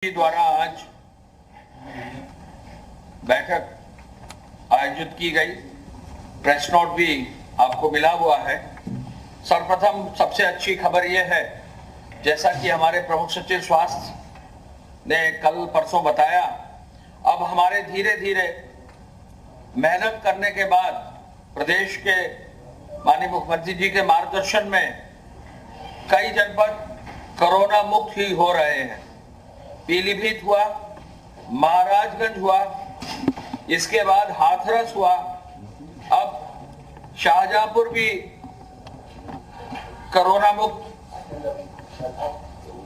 द्वारा आज बैठक आयोजित की गई। प्रेस नोट भी आपको मिला हुआ है। सर्वप्रथम सबसे अच्छी खबर यह है, जैसा कि हमारे प्रमुख सचिव स्वास्थ्य ने कल परसों बताया, अब हमारे धीरे धीरे मेहनत करने के बाद प्रदेश के माननीय मुख्यमंत्री जी के मार्गदर्शन में कई जनपद कोरोना मुक्त ही हो रहे हैं। पीलीभीत हुआ, महाराजगंज हुआ, इसके बाद हाथरस हुआ, अब शाहजहांपुर भी कोरोना मुक्त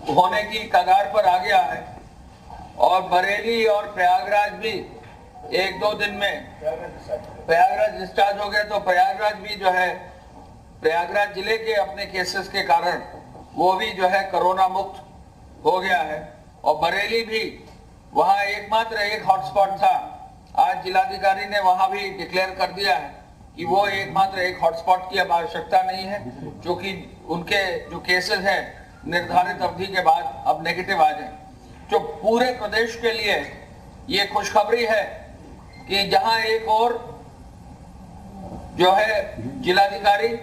होने की कगार पर आ गया है और बरेली और प्रयागराज भी एक दो दिन में प्रयागराज डिस्चार्ज हो गए। तो प्रयागराज भी जो है, प्रयागराज जिले के अपने केसेस के कारण वो भी जो है कोरोना मुक्त हो गया है। और बरेली भी, वहां एकमात्र एक हॉटस्पॉट था, आज जिलाधिकारी ने वहां भी डिक्लेयर कर दिया है कि वो एकमात्र एक हॉटस्पॉट की अब आवश्यकता नहीं है, क्योंकि उनके जो केसेस हैं निर्धारित अवधि के बाद अब नेगेटिव आ जाए। जो पूरे प्रदेश के लिए ये खुशखबरी है कि जहां एक और जो है जिलाधिकारी,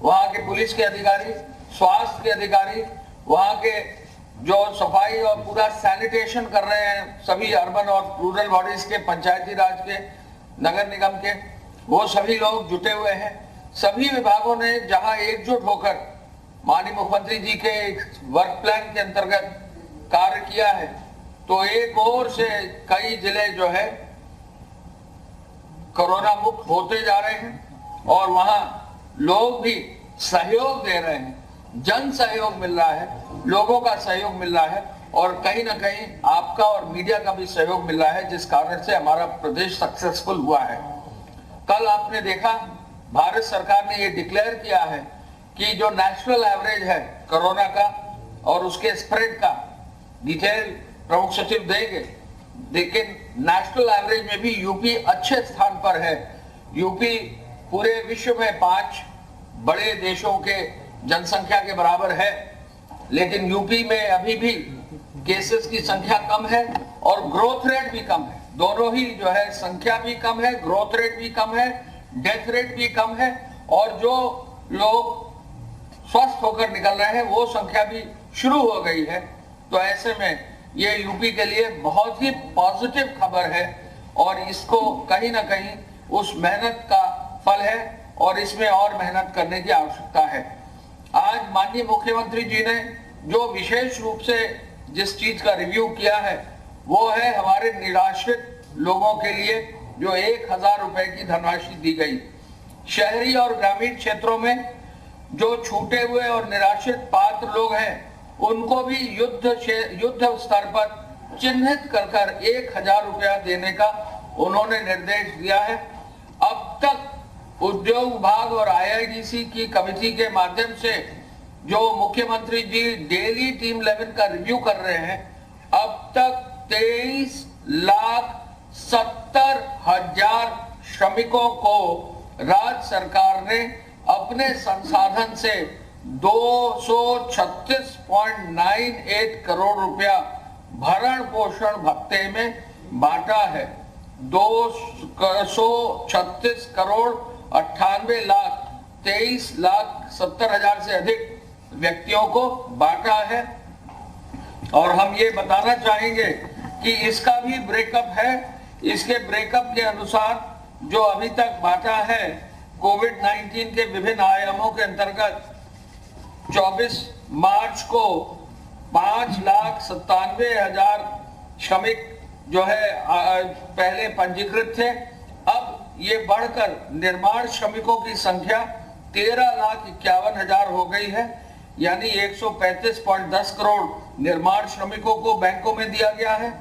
वहां के पुलिस के अधिकारी, स्वास्थ्य के अधिकारी, वहां के जो सफाई और पूरा सैनिटेशन कर रहे हैं, सभी अर्बन और रूरल बॉडीज के, पंचायती राज के, नगर निगम के, वो सभी लोग जुटे हुए हैं। सभी विभागों ने जहां एकजुट होकर माननीय मुख्यमंत्री जी के वर्क प्लान के अंतर्गत कार्य किया है, तो एक और से कई जिले जो है कोरोना मुक्त होते जा रहे हैं और वहां लोग भी सहयोग दे रहे हैं, जन सहयोग मिल रहा है, लोगों का सहयोग मिल रहा है और कहीं ना कहीं आपका और मीडिया का भी सहयोग मिल रहा है, जिस कारण से हमारा प्रदेश सक्सेसफुल हुआ है। कल आपने देखा, भारत सरकार ने ये डिक्लेयर किया है कि जो नेशनल एवरेज है कोरोना का और उसके स्प्रेड का डिटेल प्रमुख सचिव देंगे, लेकिन नेशनल एवरेज में भी यूपी अच्छे स्थान पर है। यूपी पूरे विश्व में 5 बड़े देशों के जनसंख्या के बराबर है, लेकिन यूपी में अभी भी केसेस की संख्या कम है और ग्रोथ रेट भी कम है। दोनों ही जो है, संख्या भी कम है, ग्रोथ रेट भी कम है, डेथ रेट भी कम है और जो लोग स्वस्थ होकर निकल रहे हैं वो संख्या भी शुरू हो गई है। तो ऐसे में ये यूपी के लिए बहुत ही पॉजिटिव खबर है और इसको कहीं ना कहीं उस मेहनत का फल है और इसमें और मेहनत करने की आवश्यकता है। आज माननीय मुख्यमंत्री जी ने जो विशेष रूप से जिस चीज का रिव्यू किया है वो है हमारे निराश्रित लोगों के लिए जो 1000 रुपए की धनराशि दी गई। शहरी और ग्रामीण क्षेत्रों में जो छूटे हुए और निराश्रित पात्र लोग हैं उनको भी युद्ध स्तर पर चिन्हित कर 1000 रुपया देने का उन्होंने निर्देश दिया है। अब तक उद्योग विभाग और आईआईडीसी की कमेटी के माध्यम से जो मुख्यमंत्री जी डेली टीम 11 का रिव्यू कर रहे हैं, अब तक 23,70,000 श्रमिकों को राज्य सरकार ने अपने संसाधन से 236.98 करोड़ रुपया भरण पोषण भत्ते में बांटा है। 236 करोड़ 98,23,70,000 से अधिक व्यक्तियों को बांटा है। और हम ये बताना चाहेंगे कि इसका भी ब्रेकअप है। इसके ब्रेकअप के अनुसार जो अभी तक बांटा है, कोविड-19 के विभिन्न आयामों के अंतर्गत 24 मार्च को 5,97,000 श्रमिक जो है पहले पंजीकृत थे। अब ये बढ़कर निर्माण श्रमिकों की संख्या 13,51,000 हो गई है, यानी 135.10 करोड़ निर्माण श्रमिकों को बैंकों में दिया गया है।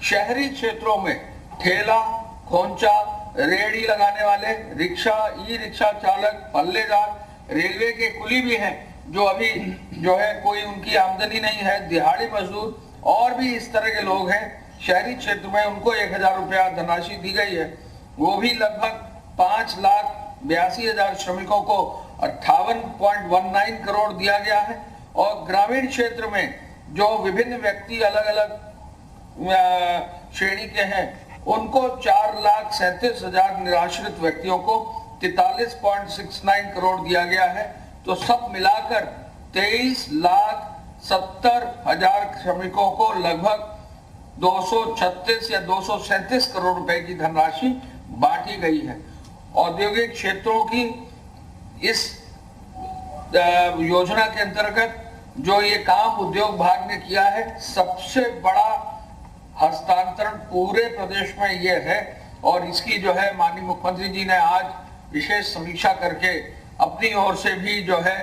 शहरी क्षेत्रों में ठेला, खोंचा, रेहड़ी लगाने वाले, रिक्शा, ई रिक्शा चालक, पल्लेदार, रेलवे के कुली भी हैं जो अभी जो है कोई उनकी आमदनी नहीं है, दिहाड़ी मजदूर और भी इस तरह के लोग हैं। शहरी क्षेत्र में उनको 1000 रुपया धनराशि दी गई है। वो भी लगभग 5,82,000 श्रमिकों को 58.19 करोड़ दिया गया है। और ग्रामीण क्षेत्र में जो विभिन्न व्यक्ति अलग अलग श्रेणी के हैं उनको 4,37,000 निराश्रित व्यक्तियों को 43.69 करोड़ दिया गया है। तो सब मिलाकर 23,70,000 श्रमिकों को लगभग 236 या 237 करोड़ रुपए की धनराशि बांटी गई है। औद्योगिक क्षेत्रों की इस योजना के अंतर्गत जो ये काम उद्योग विभाग ने किया है, सबसे बड़ा हस्तांतरण पूरे प्रदेश में ये है। और इसकी जो है माननीय मुख्यमंत्री जी ने आज विशेष समीक्षा करके अपनी ओर से भी जो है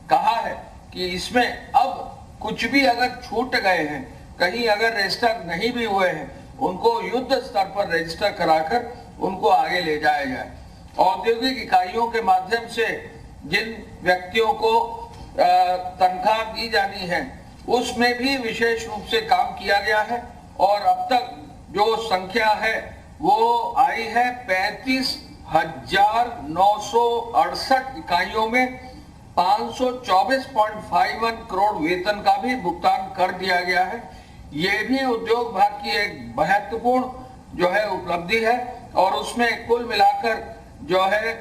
कहा है कि इसमें अब कुछ भी अगर छूट गए हैं, कहीं अगर रजिस्टर नहीं भी हुए हैं, उनको युद्ध स्तर पर रजिस्टर कराकर उनको आगे ले जाया जाए। औद्योगिक इकाइयों के माध्यम से जिन व्यक्तियों को तनख्वाह दी जानी है, उसमें भी विशेष रूप से काम किया गया है और अब तक जो संख्या है वो आई है 35,968 इकाइयों में 524.51 करोड़ वेतन का भी भुगतान कर दिया गया है। ये भी उद्योग विभाग की एक महत्वपूर्ण जो है उपलब्धि है और उसमें कुल मिलाकर जो है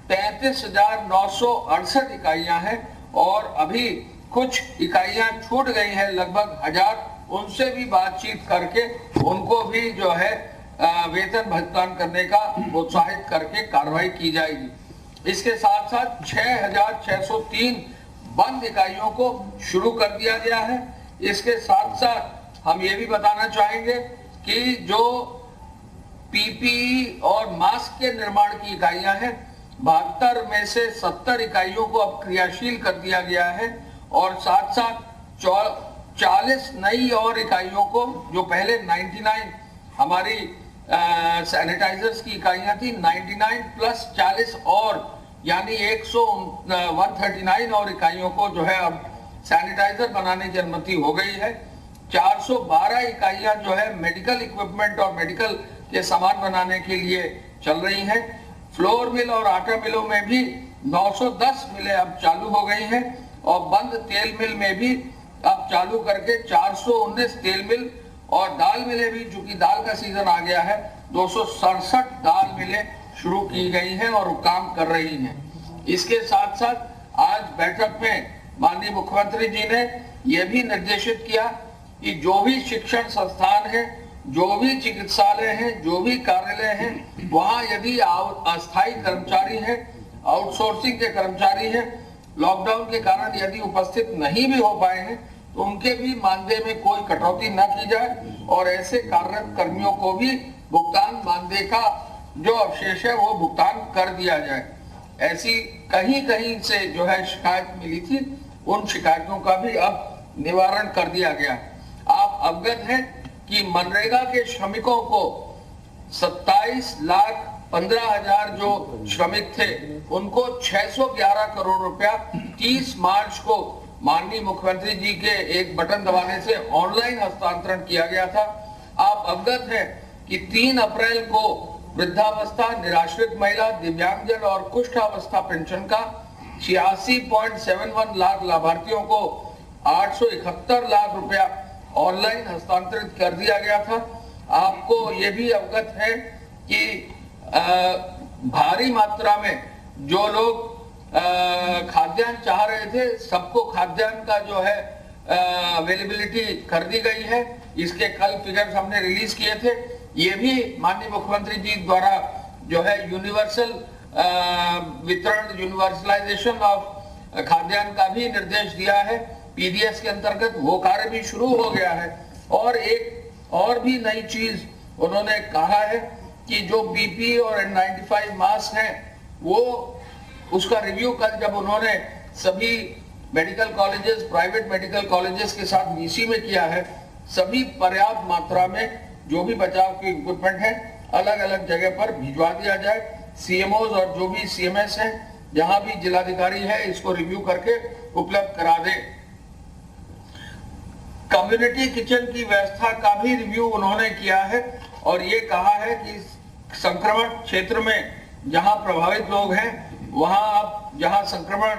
33,968 इकाइयां हैं और अभी कुछ इकाइयां छूट गई हैं लगभग 1000, उनसे भी बातचीत करके उनको भी जो है वेतन भुगतान करने का प्रोत्साहित करके कार्रवाई की जाएगी। इसके साथ साथ 6,603 बंद इकाइयों को शुरू कर दिया गया है। इसके साथ साथ हम ये भी बताना चाहेंगे कि जो पीपीई और मास्क के निर्माण की इकाइयां हैं, 72 में से 70 इकाइयों को अब क्रियाशील कर दिया गया है और साथ साथ 40 नई और इकाइयों को, जो पहले 99 हमारी सैनिटाइजर्स की इकाइयां थी, 99 प्लस 40 और यानी 139 और इकाइयों को जो है अब सैनिटाइजर बनाने की अनुमति हो गई है। 412 इकाइयां जो है मेडिकल इक्विपमेंट और मेडिकल के सामान बनाने के लिए चल रही हैं। फ्लोर मिल और आटा मिलों में भी 910 मिलें अब चालू हो गई हैं और बंद तेल मिल में भी अब चालू करके 419 तेल मिल और दाल मिलें भी, चूंकि दाल का सीजन आ गया है, 267 दाल मिलें शुरू की गई हैं और काम कर रही हैं। इसके साथ साथ आज बैठक में माननीय मुख्यमंत्री जी ने यह भी निर्देशित किया कि जो भी शिक्षण संस्थान है, जो भी चिकित्सालय हैं, जो भी कार्यालय हैं, वहां यदि अस्थायी कर्मचारी हैं, आउटसोर्सिंग के कर्मचारी हैं, लॉकडाउन के कारण यदि उपस्थित नहीं भी हो पाए हैं, तो उनके भी मानदेय में कोई कटौती न की जाए और ऐसे कार्यरत कर्मियों को भी भुगतान मानदेय का जो अवशेष है वो भुगतान कर दिया जाए। ऐसी कहीं कहीं से जो है शिकायत मिली थी, उन शिकायतों का भी अब निवारण कर दिया गया। आप अवगत हैं कि मनरेगा के श्रमिकों को 27,15,000 जो श्रमिक थे उनको 611 करोड़ रुपया 30 मार्च को माननीय मुख्यमंत्री जी के एक बटन दबाने से ऑनलाइन हस्तांतरण किया गया था। आप अवगत हैं कि 3 अप्रैल को वृद्धावस्था, निराश्रित महिला, दिव्यांगजन और कुष्ठावस्था पेंशन का 86.71 लाख लाभार्थियों को 871 लाख रुपया ऑनलाइन हस्तांतरित कर दिया गया था। आपको ये भी अवगत है कि भारी मात्रा में जो लोग खाद्यान्न चाह रहे थे, सबको खाद्यान्न का जो है अवेलेबिलिटी कर दी गई है। इसके कल फिगर्स हमने रिलीज किए थे। ये भी माननीय मुख्यमंत्री जी द्वारा जो है यूनिवर्सल वितरण, यूनिवर्सलाइजेशन ऑफ खाद्यान्न का भी निर्देश दिया है पीडीएस के अंतर्गत। वो कार्य भी शुरू हो गया है। और एक और भी नई चीज उन्होंने कहा है कि जो बीपी और N95 मास्क हैं, वो उसका रिव्यू कल जब उन्होंने सभी medical colleges, private medical colleges के साथ वीसी में किया है, सभी पर्याप्त मात्रा में जो भी बचाव के इक्विपमेंट है अलग अलग जगह पर भिजवा दिया जाए। सीएमओज और जो भी सीएमएस है, जहां भी जिलाधिकारी है, इसको रिव्यू करके उपलब्ध करा दे। कम्युनिटी किचन की व्यवस्था का भी रिव्यू उन्होंने किया है और ये कहा है कि संक्रमण क्षेत्र में जहां प्रभावित लोग हैं, वहां आप जहां संक्रमण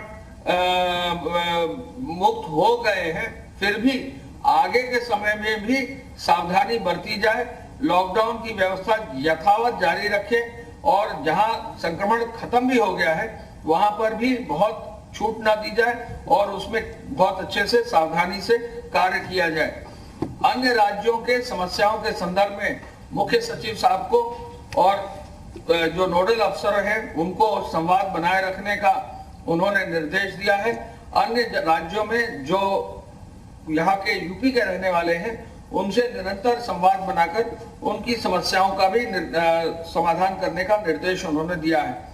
मुक्त हो गए हैं, फिर भी आगे के समय में भी सावधानी बरती जाए, लॉकडाउन की व्यवस्था यथावत जारी रखें और जहां संक्रमण खत्म भी हो गया है वहां पर भी बहुत छूट ना दी जाए और उसमें बहुत अच्छे से सावधानी से कार्य किया जाए। अन्य राज्यों के समस्याओं के संदर्भ में मुख्य सचिव साहब को और जो नोडल अफसर हैं उनको संवाद बनाए रखने का उन्होंने निर्देश दिया है। अन्य राज्यों में जो यहाँ के यूपी के रहने वाले हैं उनसे निरंतर संवाद बनाकर उनकी समस्याओं का भी समाधान करने का निर्देश उन्होंने दिया है।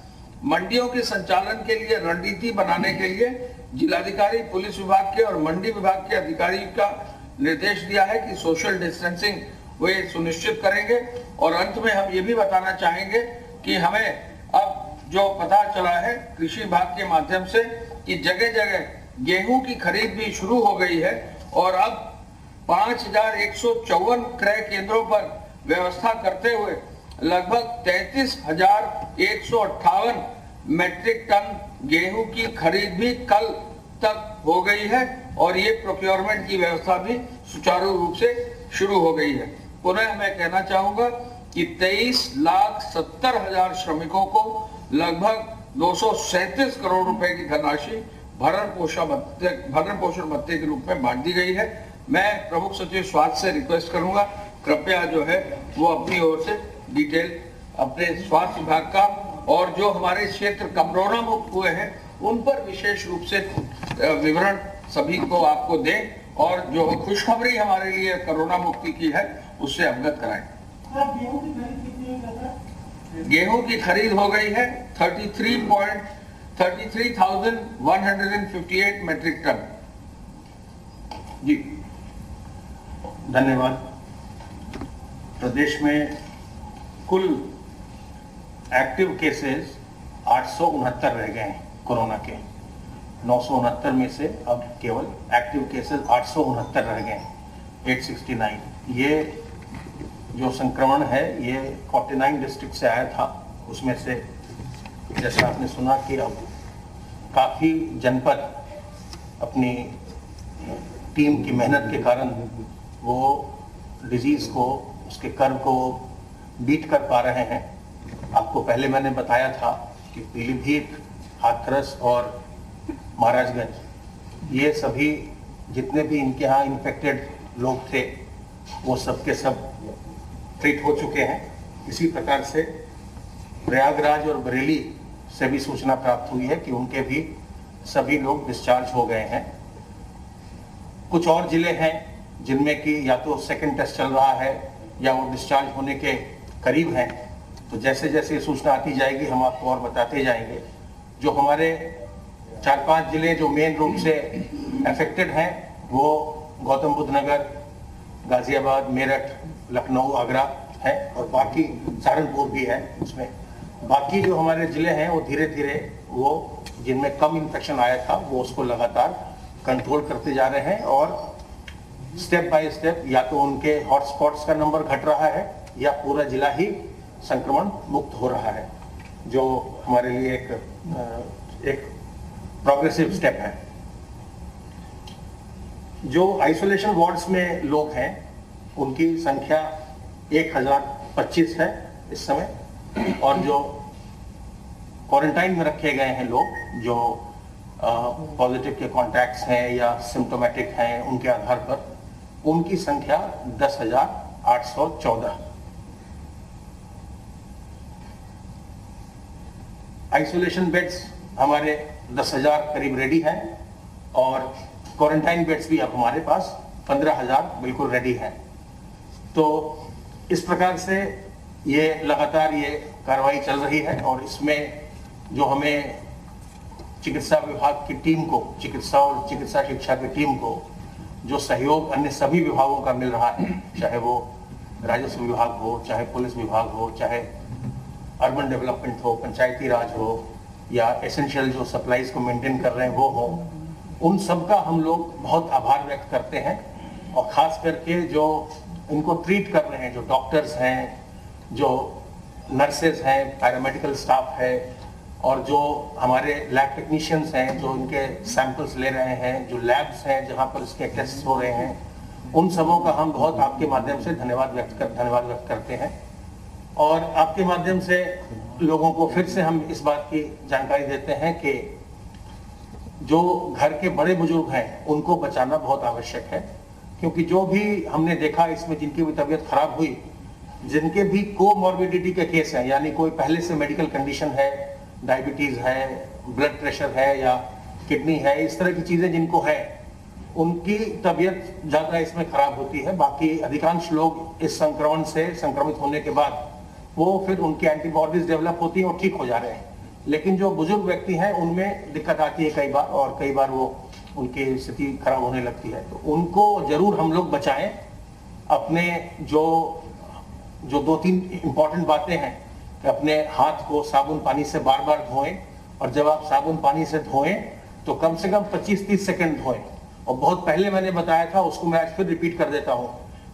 मंडियों के संचालन के लिए रणनीति बनाने के लिए जिलाधिकारी, पुलिस विभाग के और मंडी विभाग के अधिकारी का निर्देश दिया है कि सोशल डिस्टेंसिंग वे सुनिश्चित करेंगे। और अंत में हम ये भी बताना चाहेंगे कि हमें अब जो पता चला है कृषि विभाग के माध्यम से कि जगह जगह गेहूं की खरीद भी शुरू हो गई है और अब 5154 क्रय केंद्रों पर व्यवस्था करते हुए लगभग 33,158 मैट्रिक टन गेहूं की खरीद भी कल तक हो गई है और ये प्रोक्योरमेंट की व्यवस्था भी सुचारू रूप से शुरू हो गई है। पुनः मैं कहना चाहूंगा कि 23,70,000 श्रमिकों को लगभग 237 करोड़ रुपए की धनराशि भरण पोषण भत्ते के रूप में बांट दी गई है। मैं प्रमुख सचिव स्वास्थ्य से रिक्वेस्ट करूंगा कृपया जो है वो अपनी ओर से डिटेल अपने स्वास्थ्य विभाग का और जो हमारे क्षेत्र कोरोना मुक्त हुए हैं उन पर विशेष रूप से विवरण सभी को आपको दें और जो खुशखबरी हमारे लिए कोरोना मुक्ति की है उससे अवगत कराएं। गेहूं की खरीद हो गई है 33,158 मैट्रिक टन। जी धन्यवाद। प्रदेश में कुल एक्टिव केसेस 869 रह गए हैं कोरोना के। 969 में से अब केवल एक्टिव केसेस 869 रह गए हैं, 869। ये जो संक्रमण है ये 49 डिस्ट्रिक्ट से आया था। उसमें से जैसा आपने सुना कि अब काफ़ी जनपद अपनी टीम की मेहनत के कारण वो डिजीज़ को, उसके कर्व को बीट कर पा रहे हैं। आपको पहले मैंने बताया था कि पीलीभीत, हाथरस और महाराजगंज ये सभी जितने भी इनके यहाँ इन्फेक्टेड लोग थे वो सब के सब ट्रीट हो चुके हैं। इसी प्रकार से प्रयागराज और बरेली से भी सूचना प्राप्त हुई है कि उनके भी सभी लोग डिस्चार्ज हो गए हैं। कुछ और जिले हैं जिनमें कि या तो सेकंड टेस्ट चल रहा है या वो डिस्चार्ज होने के करीब हैं। तो जैसे जैसे सूचना आती जाएगी हम आपको और बताते जाएंगे। जो हमारे 4-5 जिले जो मेन रूप से अफेक्टेड हैं वो गौतम बुद्ध नगर, गाजियाबाद, मेरठ, लखनऊ, आगरा है और बाकी सहारनपुर भी है उसमें। बाकी जो हमारे जिले हैं वो धीरे धीरे वो जिनमें कम इन्फेक्शन आया था वो उसको लगातार कंट्रोल करते जा रहे हैं और स्टेप बाय स्टेप या तो उनके हॉटस्पॉट्स का नंबर घट रहा है या पूरा जिला ही संक्रमण मुक्त हो रहा है, जो हमारे लिए एक प्रोग्रेसिव स्टेप है। जो आइसोलेशन वार्ड्स में लोग हैं उनकी संख्या 1025 है इस समय और जो क्वारंटाइन में रखे गए हैं लोग जो पॉजिटिव के कॉन्टैक्ट्स हैं या सिम्टोमेटिक हैं उनके आधार पर उनकी संख्या 10,814। आइसोलेशन बेड्स हमारे 10,000 करीब रेडी हैं और क्वारंटाइन बेड्स भी अब हमारे पास 15,000 बिल्कुल रेडी हैं। तो इस प्रकार से ये लगातार ये कार्रवाई चल रही है और इसमें जो हमें चिकित्सा विभाग की टीम को, चिकित्सा और चिकित्सा शिक्षा की टीम को जो सहयोग अन्य सभी विभागों का मिल रहा है, चाहे वो राजस्व विभाग हो, चाहे पुलिस विभाग हो, चाहे अर्बन डेवलपमेंट हो, पंचायती राज हो या एसेंशियल जो सप्लाईज को मेंटेन कर रहे हैं वो हो, उन सब का हम लोग बहुत आभार व्यक्त करते हैं। और ख़ास करके जो इनको ट्रीट कर रहे हैं, जो डॉक्टर्स हैं, जो नर्सेज हैं, पैरामेडिकल स्टाफ है और जो हमारे लैब टेक्नीशियंस हैं जो इनके सैंपल्स ले रहे हैं, जो लैब्स हैं जहाँ पर इसके टेस्ट हो रहे हैं, उन सबों का हम बहुत आपके माध्यम से धन्यवाद व्यक्त करते हैं। और आपके माध्यम से लोगों को फिर से हम इस बात की जानकारी देते हैं कि जो घर के बड़े बुजुर्ग हैं उनको बचाना बहुत आवश्यक है, क्योंकि जो भी हमने देखा इसमें जिनकी भी तबीयत खराब हुई, जिनके भी कोमॉर्बिडिटी के केस हैं, यानी कोई पहले से मेडिकल कंडीशन है, डायबिटीज है, ब्लड प्रेशर है या किडनी है, इस तरह की चीजें जिनको है, उनकी तबीयत ज्यादा इसमें खराब होती है। बाकी अधिकांश लोग इस संक्रमण से संक्रमित होने के बाद वो फिर उनकी एंटीबॉडीज डेवलप होती है और ठीक हो जा रहे हैं। लेकिन जो बुजुर्ग व्यक्ति हैं उनमें दिक्कत आती है कई बार, और कई बार वो उनकी स्थिति खराब होने लगती है। तो उनको जरूर हम लोग बचाएं। अपने जो 2-3 इंपॉर्टेंट बातें हैं कि अपने हाथ को साबुन पानी से बार बार धोएं, और जब आप साबुन पानी से धोएं तो कम से कम 25-30 सेकंड धोएं। और बहुत पहले मैंने बताया था, उसको मैं आज फिर रिपीट कर देता हूं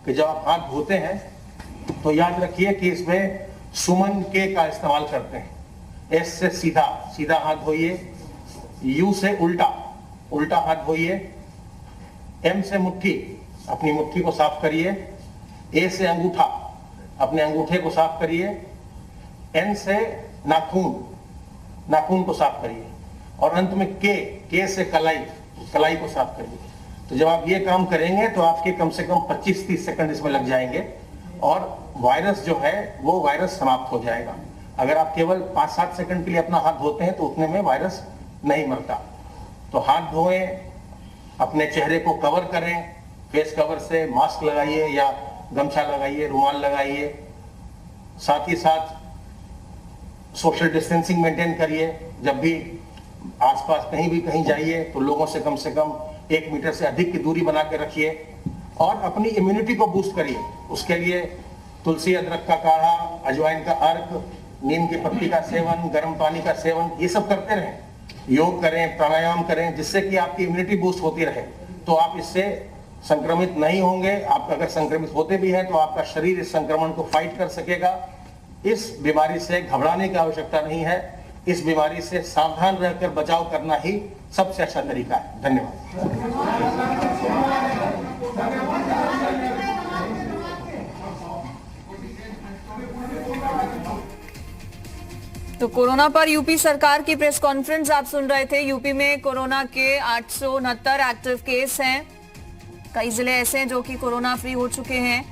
कि जब आप हाथ धोते हैं तो याद रखिए कि इसमें सुमन के का इस्तेमाल करते हैं। एस से सीधा हाथ धोइए, यू से उल्टा हाथ धोइए, एम से मुट्ठी, अपनी मुट्ठी को साफ करिए, ए से अंगूठा, अपने अंगूठे को साफ करिए, एन से नाखून को साफ करिए, और अंत में के से कलाई को साफ करिए। तो जब आप ये काम करेंगे तो आपके कम से कम 25-30 सेकंड इसमें लग जाएंगे और वायरस जो है वो वायरस समाप्त हो जाएगा। अगर आप केवल 5-7 सेकंड के लिए अपना हाथ धोते हैं तो उतने में वायरस नहीं मरता। तो हाथ धोएं, अपने चेहरे को कवर करें, फेस कवर से मास्क लगाइए या गमछा लगाइए, रुमाल लगाइए। साथ ही साथ सोशल डिस्टेंसिंग मेंटेन करिए। जब भी आसपास कहीं जाइए तो लोगों से कम 1 मीटर से अधिक की दूरी बना के रखिए, और अपनी इम्यूनिटी को बूस्ट करिए। उसके लिए तुलसी अदरक का काढ़ा, अजवाइन का अर्क, नीम की पत्ती का सेवन, गर्म पानी का सेवन, ये सब करते रहें। योग करें, प्राणायाम करें, जिससे कि आपकी इम्यूनिटी बूस्ट होती रहे, तो आप इससे संक्रमित नहीं होंगे। आप अगर संक्रमित होते भी हैं तो आपका शरीर इस संक्रमण को फाइट कर सकेगा। इस बीमारी से घबराने की आवश्यकता नहीं है। इस बीमारी से सावधान रहकर बचाव करना ही सबसे अच्छा तरीका है। धन्यवाद। तो कोरोना पर यूपी सरकार की प्रेस कॉन्फ्रेंस आप सुन रहे थे। यूपी में कोरोना के 869 एक्टिव केस हैं। कई जिले ऐसे हैं जो कि कोरोना फ्री हो चुके हैं,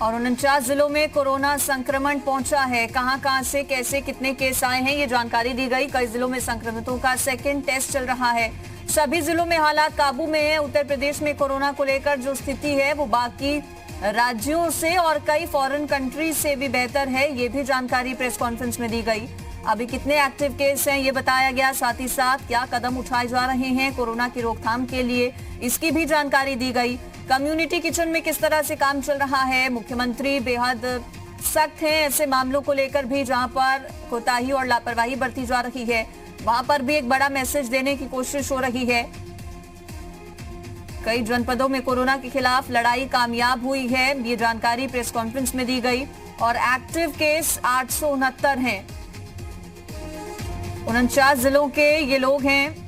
और 49 जिलों में कोरोना संक्रमण पहुंचा है। कहां से कैसे कितने केस आए हैं, ये जानकारी दी गई। कई जिलों में संक्रमितों का सेकेंड टेस्ट चल रहा है। सभी जिलों में हालात काबू में है। उत्तर प्रदेश में कोरोना को लेकर जो स्थिति है वो बाकी राज्यों से और कई फॉरेन कंट्रीज से भी बेहतर है, ये भी जानकारी प्रेस कॉन्फ्रेंस में दी गई। अभी कितने एक्टिव केस हैं ये बताया गया, साथ ही साथ क्या कदम उठाए जा रहे हैं कोरोना की रोकथाम के लिए, इसकी भी जानकारी दी गई। कम्युनिटी किचन में किस तरह से काम चल रहा है, मुख्यमंत्री बेहद सख्त हैं ऐसे मामलों को लेकर भी जहां पर कोताही और लापरवाही बरती जा रही है, वहां पर भी एक बड़ा मैसेज देने की कोशिश हो रही है। कई जनपदों में कोरोना के खिलाफ लड़ाई कामयाब हुई है, ये जानकारी प्रेस कॉन्फ्रेंस में दी गई। और एक्टिव केस 869 हैं। 49 जिलों के ये लोग हैं,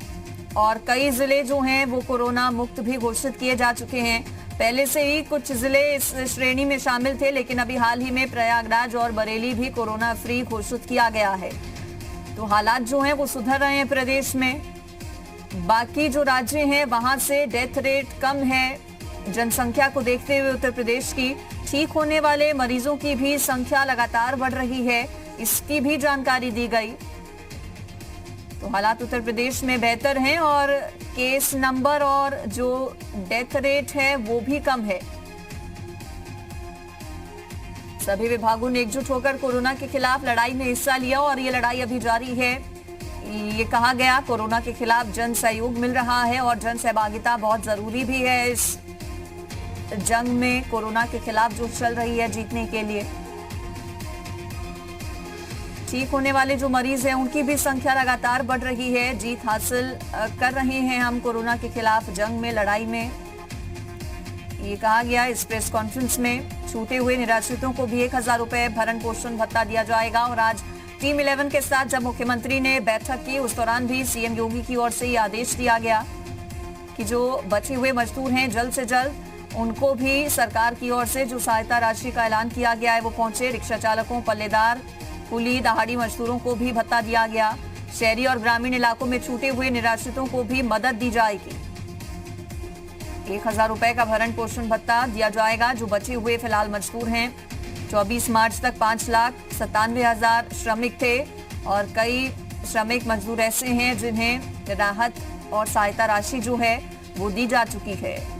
और कई जिले जो हैं वो कोरोना मुक्त भी घोषित किए जा चुके हैं। पहले से ही कुछ जिले इस श्रेणी में शामिल थे, लेकिन अभी हाल ही में प्रयागराज और बरेली भी कोरोना फ्री घोषित किया गया है। तो हालात जो हैं वो सुधर रहे हैं प्रदेश में। बाकी जो राज्य हैं वहां से डेथ रेट कम है। जनसंख्या को देखते हुए उत्तर प्रदेश की ठीक होने वाले मरीजों की भी संख्या लगातार बढ़ रही है, इसकी भी जानकारी दी गई। तो हालात उत्तर प्रदेश में बेहतर हैं और केस नंबर और जो डेथ रेट है वो भी कम है। सभी विभागों ने एकजुट होकर कोरोना के खिलाफ लड़ाई में हिस्सा लिया, और ये लड़ाई अभी जारी है। ये कहा गया कोरोना के खिलाफ जन सहयोग मिल रहा है, और जन सहभागिता बहुत जरूरी भी है इस जंग में कोरोना के खिलाफ जो चल रही है जीतने के लिए। ठीक होने वाले जो मरीज हैं उनकी भी संख्या लगातार बढ़ रही है। जीत हासिल कर रहे हैं हम कोरोना के खिलाफ जंग में, लड़ाई में, ये कहा गया इस प्रेस कॉन्फ्रेंस में। छूटे हुए निराश्रितों को भी 1000 रुपए भरण पोषण भत्ता दिया जाएगा। और आज टीम 11 के साथ जब मुख्यमंत्री ने बैठक की, उस दौरान भी सीएम योगी की ओर से ये आदेश दिया गया कि जो बचे हुए मजदूर हैं जल्द से जल्द उनको भी सरकार की ओर से जो सहायता राशि का ऐलान किया गया है वो पहुंचे। रिक्शा चालकों, पल्लेदार, कुली, दहाड़ी मजदूरों को भी भत्ता दिया गया। शहरी और ग्रामीण इलाकों में छूटे हुए निराश्रितों को भी मदद दी जाएगी। 1000 रुपए का भरण पोषण भत्ता दिया जाएगा जो बचे हुए फिलहाल मजदूर हैं। 24 मार्च तक 5,97,000 श्रमिक थे और कई श्रमिक मजदूर ऐसे हैं जिन्हें राहत और सहायता राशि जो है वो दी जा चुकी है।